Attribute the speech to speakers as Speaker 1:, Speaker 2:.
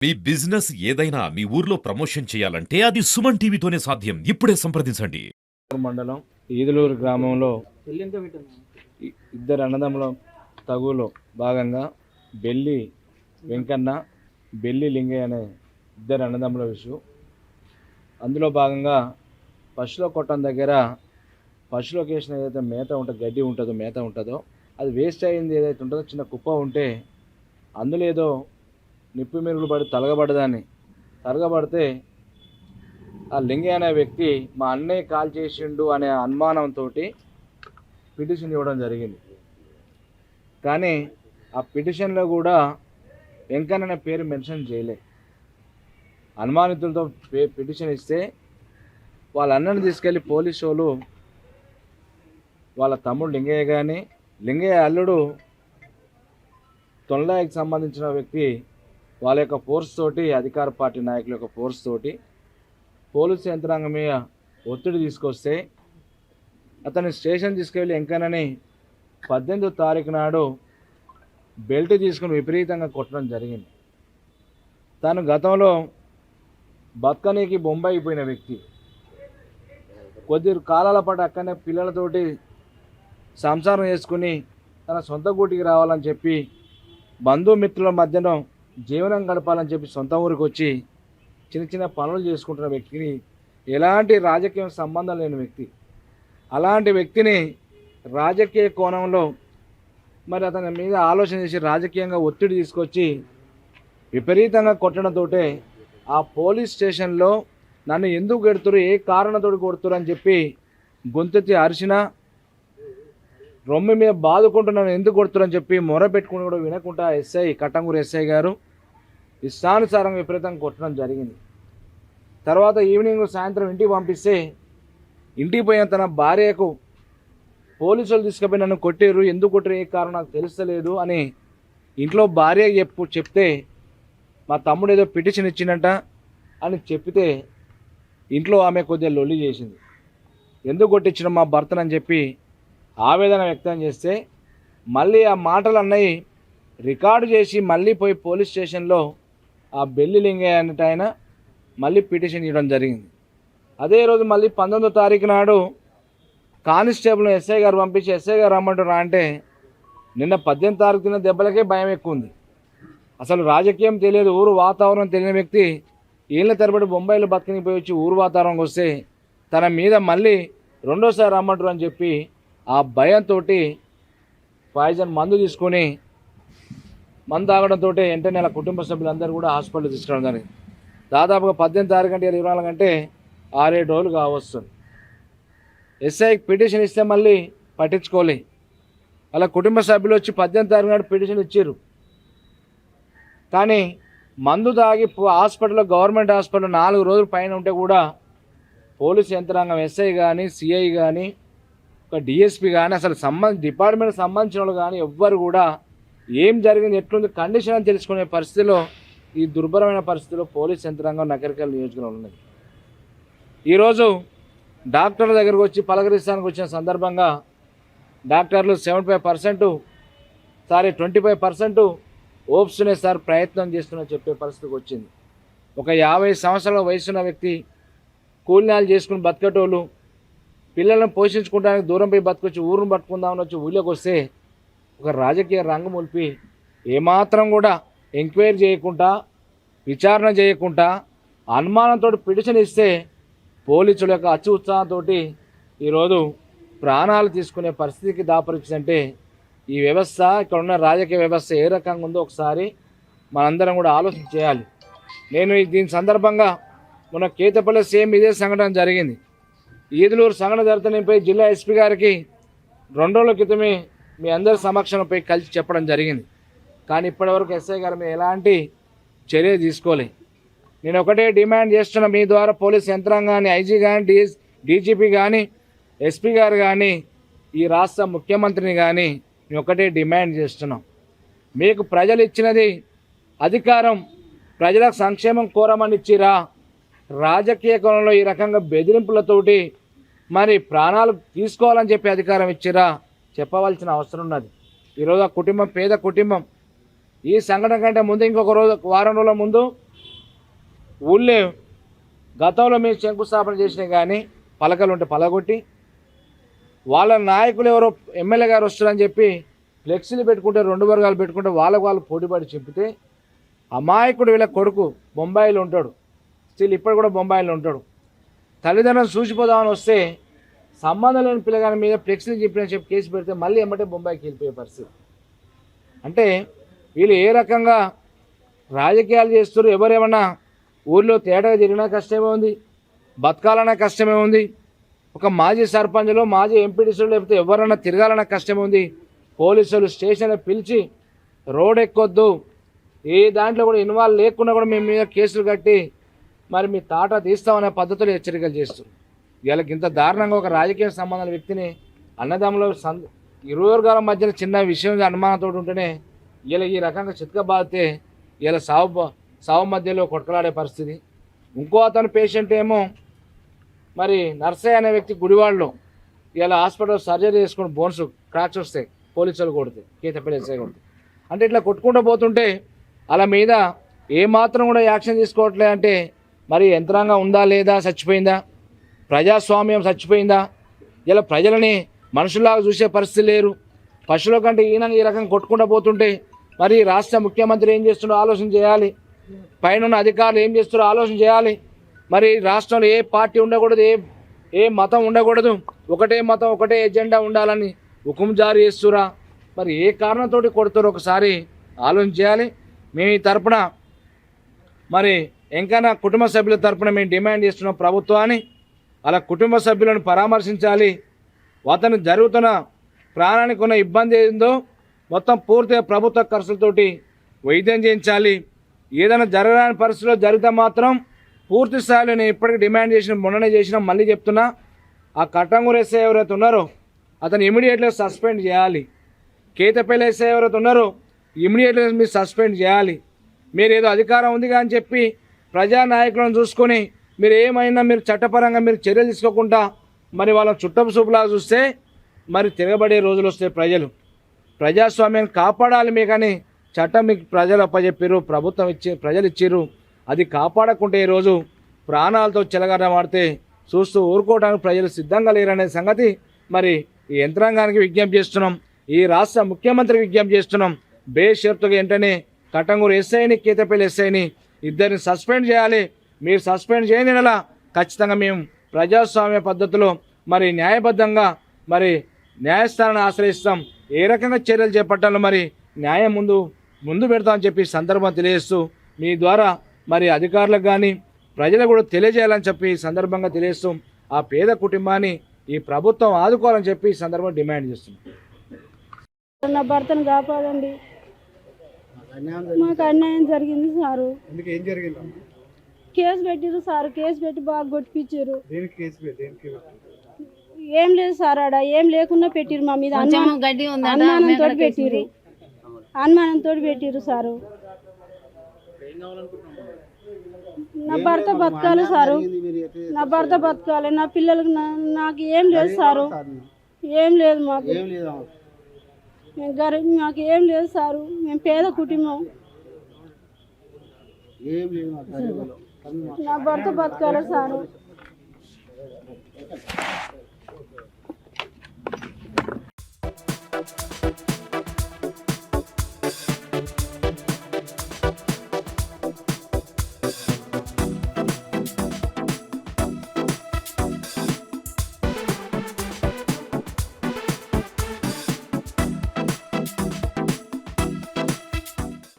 Speaker 1: మీ business ఏదైనా మీ ఊర్లో promotion చేయాలంటే అది సుమన్ టీవీతోనే సాధ్యం. ఇప్పుడే సంప్రదించండి.
Speaker 2: మండలం ఈదులూరు గ్రామంలో ఇద్దరు అన్నదమ్ముల తగులో భాగంగా బెల్లి వెంకన్న బెల్లి లింగయ్య అనే ఇద్దరు అన్నదమ్ముల విషయం. అందులో భాగంగా పశువుల కొట్టం దగ్గర పశువులకు వేసిన ఏదైతే మేత ఉంటుందో గడ్డి ఉంటుందో మేత ఉంటుందో అది వేస్ట్ అయింది ఏదైతే ఉంటుందో చిన్న కుప్ప ఉంటే అందులో ఏదో నిప్పు మెరుగులు పడి తరగబడితే ఆ లింగయ్య అనే వ్యక్తి మా అన్నయ్య కాల్ చేసిండు అనే అనుమానంతో పిటిషన్ ఇవ్వడం జరిగింది. కానీ ఆ పిటిషన్లో కూడా వెంకన్న అనే పేరు మెన్షన్ చేయలే. అనుమానితులతో పిటిషన్ ఇస్తే వాళ్ళ అన్నని తీసుకెళ్ళి పోలీసు వాళ్ళు వాళ్ళ తమ్ముడు లింగయ్య కానీ లింగయ్య అల్లుడు తొండకి సంబంధించిన వ్యక్తి వాళ్ళ యొక్క ఫోర్స్ తోటి అధికార పార్టీ నాయకుల యొక్క ఫోర్స్ తోటి పోలీసు యంత్రాంగం మీద ఒత్తిడి తీసుకొస్తే అతన్ని స్టేషన్ తీసుకెళ్ళి వెంకన్నని 18వ తారీఖు నాడు బెల్ట్ తీసుకుని విపరీతంగా కొట్టడం జరిగింది. తను గతంలో బతకనీకి బొంబాయి పోయిన వ్యక్తి, కొద్ది కాలాల పాటు అక్కడనే పిల్లలతోటి సంసారం చేసుకుని తన సొంత గూటికి రావాలని చెప్పి బంధుమిత్రుల మధ్యలో జీవనం గడపాలని చెప్పి సొంత ఊరికి వచ్చి చిన్న చిన్న పనులు చేసుకుంటున్న వ్యక్తిని, ఎలాంటి రాజకీయ సంబంధం లేని వ్యక్తి, అలాంటి వ్యక్తిని రాజకీయ కోణంలో మరి అతని మీద ఆలోచన చేసి రాజకీయంగా ఒత్తిడి తీసుకొచ్చి విపరీతంగా కొట్టడంతో ఆ పోలీస్ స్టేషన్లో నన్ను ఎందుకు కొడుతురు, ఏ కారణంతో కొడుతురు అని చెప్పి గొంతెత్తి అరిచినా, రొమ్మి మీద బాదుకుంటున్నాను ఎందుకు కొడుతురని చెప్పి మొర పెట్టుకుని కూడా వినకుండా కట్టంగూరు ఎస్ఐ గారు ఇష్టానుసారంగా విపరీతంగా కొట్టడం జరిగింది. తర్వాత ఈవినింగ్ సాయంత్రం ఇంటికి పంపిస్తే ఇంటికి పోయిన తన భార్యకు పోలీసులు తీసుకుపోయి నన్ను కొట్టారు, ఎందుకు కొట్టారు, ఏ కారణం నాకు తెలుస్తలేదు అని ఇంట్లో భార్య చెప్తే మా తమ్ముడు ఏదో పిటిషన్ ఇచ్చిందంట అని చెప్తే ఇంట్లో ఆమె కొద్దిగా లొల్లి చేసింది. ఎందుకు కొట్టించడం మా భర్తనని చెప్పి ఆవేదన వ్యక్తం చేస్తే మళ్ళీ ఆ మాటలు అన్నవి రికార్డు చేసి మళ్ళీ పోయి పోలీస్ స్టేషన్లో ఆ బెల్లి లింగయ్య అన్నట్టు ఆయన మళ్ళీ పిటిషన్ ఇవ్వడం జరిగింది. అదే రోజు మళ్ళీ 19వ తారీఖు నాడు కానిస్టేబుల్ ఎస్ఐ గారు పంపించి ఎస్ఐ గారు రమ్మంటారా అంటే నిన్న 18వ తారీఖు తిన్న దెబ్బలకే భయం ఎక్కువ ఉంది. అసలు రాజకీయం తెలియదు, ఊరు వాతావరణం తెలియని వ్యక్తి ఏళ్ళ తరబడి బొంబాయిలో బతికినిపోయి వచ్చి ఊరు వాతావరణంకి వస్తే తన మీద మళ్ళీ రెండోసారి రమ్మంటారు అని చెప్పి ఆ భయంతో పాయిజన్ మందు తీసుకొని మందు తాగడంతో వెంటనే నెల కుటుంబ సభ్యులందరూ కూడా హాస్పిటల్ తీసుకురావడం జరిగింది. దాదాపుగా 18 తారీఖు అంటే 24 గంటే 6-7 రోజులు కావస్తుంది. ఎస్ఐకి పిటిషన్ ఇస్తే మళ్ళీ పట్టించుకోలే. అలా కుటుంబ సభ్యులు వచ్చి 18 తారీఖు నాడు పిటిషన్ ఇచ్చారు. కానీ మందు తాగి హాస్పిటల్లో గవర్నమెంట్ హాస్పిటల్ 4 రోజుల పైన ఉంటే కూడా పోలీసు యంత్రాంగం ఎస్ఐ కానీ సిఐ కానీ ఒక డిఎస్పీ కానీ అసలు డిపార్ట్మెంట్ సంబంధించిన వాళ్ళు కానీ ఎవ్వరు కూడా ఏం జరిగింది ఎట్లుంది కండిషన్ అని తెలుసుకునే పరిస్థితిలో ఈ దుర్భరమైన పరిస్థితిలో పోలీస్ యంత్రాంగం నగరికల్ నియోజకవర్గంలో ఉన్నది. ఈరోజు డాక్టర్ల దగ్గరకు వచ్చి పలకరిస్తానికి వచ్చిన సందర్భంగా డాక్టర్లు 75% సారీ 25% ఓప్స్నే సార్ ప్రయత్నం చేస్తున్నా చెప్పే పరిస్థితికి వచ్చింది. ఒక 50 సంవత్సరాల వయసున్న వ్యక్తి కూలినాలు చేసుకుని బతికేటోళ్ళు పిల్లలను పోషించుకోవడానికి దూరం పోయి బతకొచ్చి ఊరును పట్టుకుందామని వచ్చి ఊళ్ళోకి వస్తే ఒక రాజకీయ రంగం ఉల్పి ఏమాత్రం కూడా ఎంక్వైరీ చేయకుండా విచారణ చేయకుండా అనుమానంతో పిటిషన్ ఇస్తే పోలీసుల యొక్క అచ్చు ఉత్సాహంతో ఈరోజు ప్రాణాలు తీసుకునే పరిస్థితికి దాపరిచిందంటే ఈ వ్యవస్థ, ఇక్కడ ఉన్న రాజకీయ వ్యవస్థ ఏ రకంగా ఉందో ఒకసారి మనందరం కూడా ఆలోచన చేయాలి. నేను దీని సందర్భంగా మొన్న కేతపల్లి సేమ్ ఇదే సంఘటన జరిగింది. ఈదులూరు సంఘటన జరుగుతున్నపై జిల్లా ఎస్పీ గారికి 2 రోజుల క్రితమే మీ అందరి సమక్షంపై కలిసి చెప్పడం జరిగింది. కానీ ఇప్పటివరకు ఎస్ఐ గారు మీరు ఎలాంటి చర్య తీసుకోలే. నేను ఒకటే డిమాండ్ చేస్తున్న మీ ద్వారా పోలీస్ యంత్రాంగాన్ని ఐజీ కానీ డీజీపీ కానీ ఎస్పీ గారు కానీ ఈ రాష్ట్ర ముఖ్యమంత్రిని కానీ నేను ఒకటే డిమాండ్ చేస్తున్నాం. మీకు ప్రజలు ఇచ్చినది అధికారం, ప్రజలకు సంక్షేమం కోరమని ఇచ్చిరా, రాజకీయ కోణంలో ఈ రకంగా బెదిరింపులతోటి మరి ప్రాణాలు తీసుకోవాలని చెప్పి అధికారం ఇచ్చిరా చెప్పవలసిన అవసరం ఉన్నది. ఈరోజు ఆ కుటుంబం పేద కుటుంబం. ఈ సంఘటన కంటే ముందు ఇంకొక రోజు వారం రోజుల ముందు ఊళ్ళో గతంలో మేము శంకుస్థాపన చేసినాయి కానీ పలకలు ఉంటే పలగొట్టి వాళ్ళ నాయకులు ఎవరో ఎమ్మెల్యే గారు వస్తారని చెప్పి ఫ్లెక్సీలు పెట్టుకుంటే 2 వర్గాలు పెట్టుకుంటే వాళ్ళకు వాళ్ళు పోటీపడి చెప్తే అమాయకుడు వీళ్ళ కొడుకు బొంబాయిలో ఉంటాడు, స్టిల్ ఇప్పుడు కూడా బొంబాయిలో ఉంటాడు. తల్లిదండ్రులను చూసిపోదామని వస్తే సంబంధం లేని పిల్లగాని మీద ఫ్లెక్సీలు చెప్పినని చెప్పి కేసు పెడితే మళ్ళీ ఎమ్మటే బొంబాయికి వెళ్ళిపోయే పరిస్థితి. అంటే వీళ్ళు ఏ రకంగా రాజకీయాలు చేస్తారు, ఎవరేమన్నా ఊర్లో తేటగా తిరిగినా కష్టమే ఉంది, బతకాలన్నా కష్టమే ఉంది. ఒక మాజీ సర్పంచ్లో మాజీ ఎంపీటీసీలో లేకపోతే ఎవరన్నా తిరగాలన్నా కష్టమే ఉంది. పోలీసులు స్టేషన్లో పిలిచి రోడ్ ఎక్కొద్దు, ఏ దాంట్లో కూడా ఇన్వాల్వ్ లేకుండా కూడా మేము మీద కేసులు కట్టి మరి మీ తాట తీస్తామనే పద్ధతిలో హెచ్చరికలు చేస్తారు. వీళ్ళకి ఇంత దారుణంగా ఒక రాజకీయ సంబంధాల వ్యక్తిని అన్నదమ్ముల 20 వర్గాల మధ్యన చిన్న విషయం అనుమానంతో ఉంటేనే వీళ్ళ ఈ రకంగా చితకబాదితే వీళ్ళ సావు మధ్యలో కొట్టుకలాడే పరిస్థితి. ఇంకో అతను పేషెంట్ ఏమో మరి నర్సయ్య అనే వ్యక్తి గుడివాడలో ఇలా హాస్పిటల్ సర్జరీ చేసుకుని బోన్స్ క్రాక్స్ వస్తాయి, పోలీసులు కొడితే కేతపల్లి ఎస్ఐ కొడితే. అంటే ఇట్లా కొట్టుకుంటూ పోతుంటే అలా మీద ఏమాత్రం కూడా యాక్షన్ తీసుకోవట్లే. అంటే మరి యంత్రాంగం ఉందా లేదా, చచ్చిపోయిందా, ప్రజాస్వామ్యం చచ్చిపోయిందా, ఇలా ప్రజలని మనుషుల్లాగా చూసే పరిస్థితి లేరు. పశువుల కంటే ఈయన ఈ రకంగా కొట్టుకుంటూ పోతుంటే మరి రాష్ట్ర ముఖ్యమంత్రి ఏం చేస్తున్నాడో ఆలోచన చేయాలి, పైన అధికారులు ఏం చేస్తున్నారో ఆలోచన చేయాలి. మరి రాష్ట్రంలో ఏ పార్టీ ఉండకూడదు, ఏ మతం ఉండకూడదు, ఒకటే మతం ఒకటే ఎజెండా ఉండాలని హుకుం జారీ చేస్తురా, మరి ఏ కారణంతో కొడుతారో ఒకసారి ఆలోచన చేయాలి. మేము ఈ తరపున మరి ఎంకైనా కుటుంబ సభ్యుల తరపున మేము డిమాండ్ చేస్తున్నాం ప్రభుత్వాన్ని, అలా కుటుంబ సభ్యులను పరామర్శించాలి. అతను జరుగుతున్న ప్రాణానికి ఉన్న ఇబ్బంది ఏందో మొత్తం పూర్తిగా ప్రభుత్వ ఖర్చులతోటి వైద్యం చేయించాలి. ఏదైనా జరగని పరిస్థితిలో జరిగితే మాత్రం పూర్తి స్థాయిలో నేను ఇప్పటికీ డిమాండ్ చేసిన, మొన్ననే చేసిన, మళ్ళీ చెప్తున్నా, ఆ కట్టంగూరు ఎస్ఐ ఎవరైతే ఉన్నారో అతను ఇమీడియట్గా సస్పెండ్ చేయాలి. కేతపల్లి ఎస్ఐ ఎవరైతే ఉన్నారో ఇమీడియట్గా మీరు సస్పెండ్ చేయాలి. మీరు ఏదో అధికారం ఉంది అని చెప్పి ప్రజానాయకులను చూసుకొని మీరు ఏమైనా మీరు చట్టపరంగా మీరు చర్యలు తీసుకోకుండా మరి వాళ్ళని చుట్టపు చూపులాగా చూస్తే మరి తిరగబడే రోజులు వస్తాయి. ప్రజాస్వామ్యాన్ని కాపాడాలి మీ, కానీ చట్టం మీకు ప్రజలు అప్పచెప్పారు, ప్రభుత్వం ప్రజలు ఇచ్చారు, అది కాపాడకుంటే ఈరోజు ప్రాణాలతో చెలగాటమాడితే చూస్తూ ఊరుకోవడానికి ప్రజలు సిద్ధంగా లేరనే సంగతి మరి ఈ యంత్రాంగానికి విజ్ఞప్తి చేస్తున్నాం, ఈ రాష్ట్ర ముఖ్యమంత్రికి విజ్ఞప్తి చేస్తున్నాం. బేషరతుగా వెంటనే కట్టంగూరు ఎస్ఐని, కేతపల్లి ఎస్ఐని ఇద్దరిని సస్పెండ్ చేయాలి. మీరు సస్పెండ్ చేయని నెల ఖచ్చితంగా మేము ప్రజాస్వామ్య పద్ధతిలో మరి న్యాయబద్ధంగా మరి న్యాయస్థానాన్ని ఆశ్రయిస్తాం. ఏ రకంగా చర్యలు చేపట్టాలో మరి న్యాయం ముందు పెడతామని చెప్పి సందర్భం తెలియజేస్తూ మీ ద్వారా మరి అధికారులకు కానీ ప్రజలకు కూడా తెలియజేయాలని చెప్పి సందర్భంగా తెలియజేస్తూ ఆ పేద కుటుంబాన్ని ఈ ప్రభుత్వం ఆదుకోవాలని చెప్పి ఈ సందర్భంగా డిమాండ్ చేస్తున్నాం.
Speaker 3: నా భర్తను కాపాడండి, మాకు అన్యాయం జరిగింది సారు.
Speaker 4: ఏం జరిగింది?
Speaker 3: కేసు పెట్టిరు సార్, కేసు పెట్టి బాగా కొట్టిపించారు. ఏం లేదు సార్, ఆడ ఏం లేకుండా పెట్టిరు మా మీద, అనుమానంతో పెట్టిరు, అనుమానంతో పెట్టిరు సారు. నా భర్త బతకాలి సారు, నా భర్త బతకాలి, నా పిల్లలకు నాకు ఏం లేదు సారు, ఏం లేదు మాకు, మాకు ఏం లేదు సారు, మేము పేద కుటుంబం, నా భర్త బతకాలి సారు.